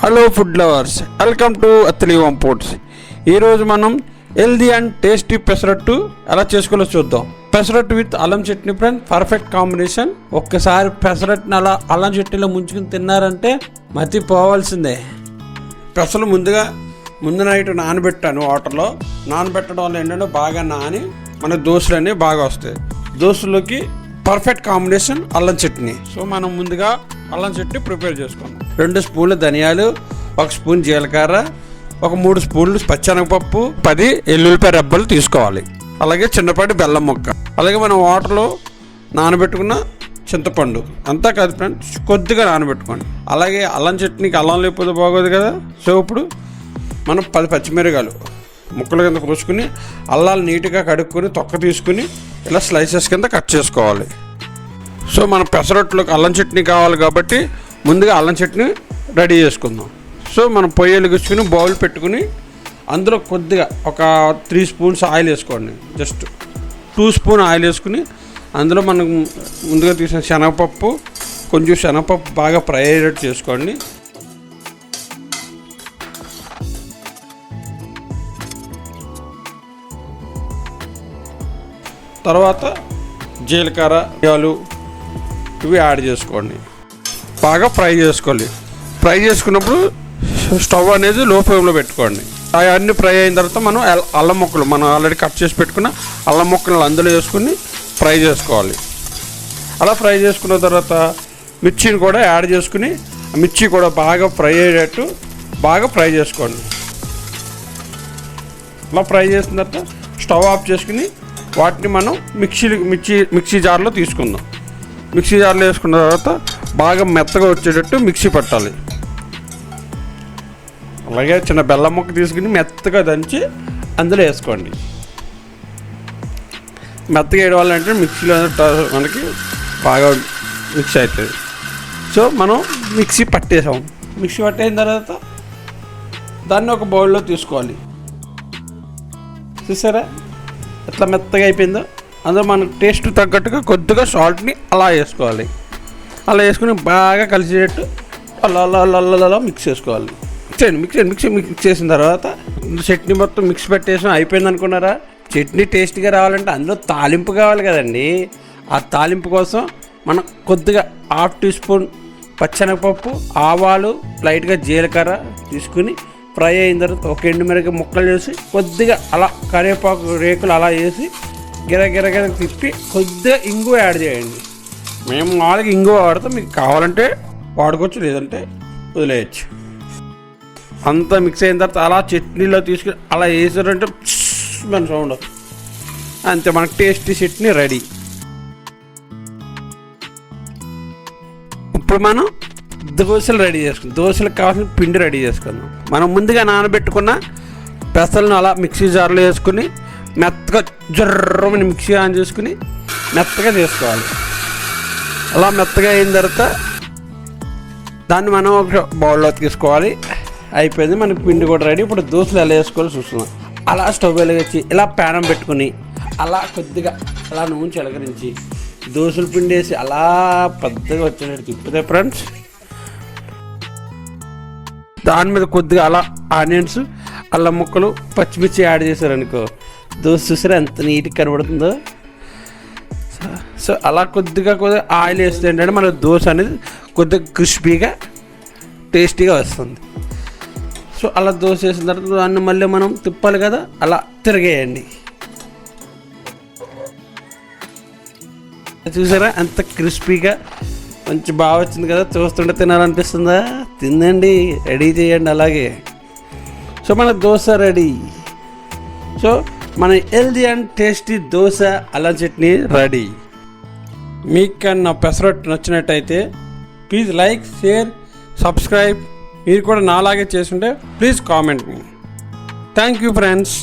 Hello food lovers, welcome to Atlee home foods. ఈరోజు మనం healthy and tasty pesarattu ఎలా చేసుకోవాలో చూద్దాం. పెసరట్టు విత్ అల్లం చట్నీ ఫ్రెండ్, పర్ఫెక్ట్ కాంబినేషన్. ఒక్కసారి పెసరట్టుని అలా అల్లం చట్నీలో ముంచుకుని తిన్నారంటే మతిపోవాల్సిందే. పెసలు ముందు నైట్ నానబెట్టాను వాటర్లో. నానబెట్టడం వల్ల ఏంటంటే బాగా నాని మన దోశలు అనేవి బాగా వస్తాయి. దోశలోకి పర్ఫెక్ట్ కాంబినేషన్ అల్లం చట్నీ. సో మనం ముందుగా అల్లం చట్నీ ప్రిపేర్ చేసుకున్నాం. 2 స్పూన్లు ధనియాలు, 1 స్పూన్ జీలకర్ర, ఒక 3 స్పూన్లు పచ్చెనగపప్పు, 10 ఎల్లుల్లిపాయ రెబ్బలు తీసుకోవాలి. అలాగే చిన్నపాటి బెల్లం ముక్క, అలాగే మనం వాటర్లో నానబెట్టుకున్న చింతపండు అంతా కాదు ఫ్రెండ్స్, కొద్దిగా నానబెట్టుకోండి. అలాగే అల్లం చట్నీకి అల్లం లేకపోతే బాగోదు కదా. సో ఇప్పుడు మనం 10 పచ్చిమిరకాయలు ముక్కల కింద కోసుకుని అల్లాలు నీట్గా కడుక్కొని తొక్క తీసుకుని ఇలా స్లైసెస్ కింద కట్ చేసుకోవాలి. సో మన పెసరట్టులోకి అల్లం చట్నీ కావాలి కాబట్టి ముందుగా అల్లం చట్నీ రెడీ చేసుకుందాం. సో మనం పొయ్యి వెలిగించుకుని బౌల్ పెట్టుకుని అందులో కొద్దిగా ఒక 3 స్పూన్స్ ఆయిల్ వేసుకోండి. జస్ట్ 2 స్పూన్ ఆయిల్ వేసుకుని అందులో మనం ముందుగా తీసిన శనగపప్పు, కొంచెం శనగపప్పు బాగా ఫ్రై అయ్యేటట్టు చేసుకోండి. తర్వాత జీలకర్ర, ఆవాలు ఇవి యాడ్ చేసుకోండి. బాగా ఫ్రై చేసుకోవాలి. ఫ్రై చేసుకున్నప్పుడు స్టవ్ అనేది లో ఫ్లేమ్లో పెట్టుకోండి. అవన్నీ ఫ్రై అయిన తర్వాత మనం అల్లం ముక్కలు, మనం ఆల్రెడీ కట్ చేసి పెట్టుకున్న అల్లం ముక్కలు అందులో వేసుకుని ఫ్రై చేసుకోవాలి. అలా ఫ్రై చేసుకున్న తర్వాత మిర్చిని కూడా యాడ్ చేసుకుని మిర్చి కూడా బాగా ఫ్రై అయ్యేటట్టు బాగా ఫ్రై చేసుకోండి. అలా ఫ్రై చేసిన తర్వాత స్టవ్ ఆఫ్ చేసుకుని వాటిని మనం మిక్సీ జార్లో తీసుకుందాం. మిక్సీ జార్లో వేసుకున్న తర్వాత బాగా మెత్తగా వచ్చేటట్టు మిక్సీ పట్టాలి. అలాగే చిన్న బెల్లం ముక్క తీసుకుని మెత్తగా దంచి అందులో వేసుకోండి. మెత్తగా వేయడం వల్ల అంటే మిక్సీలో మనకి బాగా మిక్స్ అవుతుంది. సో మనం మిక్సీ పట్టేసాం. మిక్సీ పట్టేసిన తర్వాత దాన్ని ఒక బౌల్లో తీసుకోవాలి. చూసారా ఎట్లా మెత్తగా అయిపోయిందో. అందులో మనకు టేస్ట్ తగ్గట్టుగా కొద్దిగా సాల్ట్ని అలా వేసుకోవాలి. అలా వేసుకుని బాగా కలిసేటట్టు అలా మిక్స్ చేసుకోవాలి. మిక్స్ చేసిన తర్వాత చట్నీ మొత్తం మిక్స్ పెట్టేసాం, అయిపోయింది అనుకున్నారా? చట్నీ టేస్ట్గా రావాలంటే అందులో తాలింపు కావాలి కదండి. ఆ తాలింపు కోసం మనం కొద్దిగా 1/2 టీ స్పూన్ పచ్చెనగపప్పు, ఆవాలు, లైట్గా జీలకర్ర తీసుకుని ఫ్రై అయిన తర్వాత ఒక ఎండుమిరపకాయ ముక్కలు చేసి కొద్దిగా అలా కరివేపాకు రేకులు అలా వేసి గిరగిర తిప్పి కొద్దిగా ఇంగువ యాడ్ చేయండి. మేము మామూలుగా ఇంగువ వాడతాం, మీకు కావాలంటే వాడుకోవచ్చు, లేదంటే వదిలేయచ్చు. అంతా మిక్స్ అయిన తర్వాత అలా చట్నీలో తీసుకుని అలా వేసారంటే మన సౌండ్ అంతే, మనకు టేస్టీ చట్నీ రెడీ. ఇప్పుడు మనం దోశలు రెడీ చేసుకుందాం. దోశలకు కావాల్సిన పిండి రెడీ చేసుకుందాం. మనం ముందుగా నానబెట్టుకున్న పెసలను అలా మిక్సీ జార్లో వేసుకుని మెత్తగా జర్రమని మిక్సీ ఆన్ చేసుకుని మెత్తగా చేసుకోవాలి. అలా మెత్తగా అయిన తర్వాత దాన్ని మనం ఒక బౌల్లో తీసుకోవాలి. అయిపోయింది, మనకి పిండి కూడా రెడీ. ఇప్పుడు దోశలు ఎలా వేసుకోవాలో చూస్తున్నాం. అలా స్టవ్ వెలిగించి ఇలా ప్యానం పెట్టుకుని అలా కొద్దిగా అలా నూనె చిలకరించి దోశల పిండి వేసి అలా పెద్దగా వచ్చేటట్టు తిప్పితే ఫ్రెండ్స్, దాని మీద కొద్దిగా అలా ఆనియన్స్, అల్లం ముక్కలు, పచ్చిమిర్చి యాడ్ చేశారనుకో, దోశ చూసారా ఎంత నీట్గా కనబడుతుందో. సో అలా కొద్దిగా ఆయిల్ వేస్తే ఏంటంటే మన దోశ అనేది కొద్దిగా క్రిస్పీగా టేస్టీగా వస్తుంది. సో అలా దోశ వేసిన తర్వాత దాన్ని మళ్ళీ మనం తిప్పాలి కదా, అలా తిరగేయండి. చూసారా ఎంత క్రిస్పీగా మంచి బాగా వచ్చింది కదా. చూస్తుంటే తినాలనిపిస్తుందా? తినండి, రెడీ చేయండి అలాగే. సో మన దోశ రెడీ. సో మన హెల్దీ అండ్ టేస్టీ దోశ అల్లం చట్నీ రెడీ. మీకు కానీ నా పెసరట్టు నచ్చినట్టయితే ప్లీజ్ లైక్, షేర్, సబ్స్క్రైబ్. మీరు కూడా నాలాగే చేస్తుంటే please comment me. Thank you friends.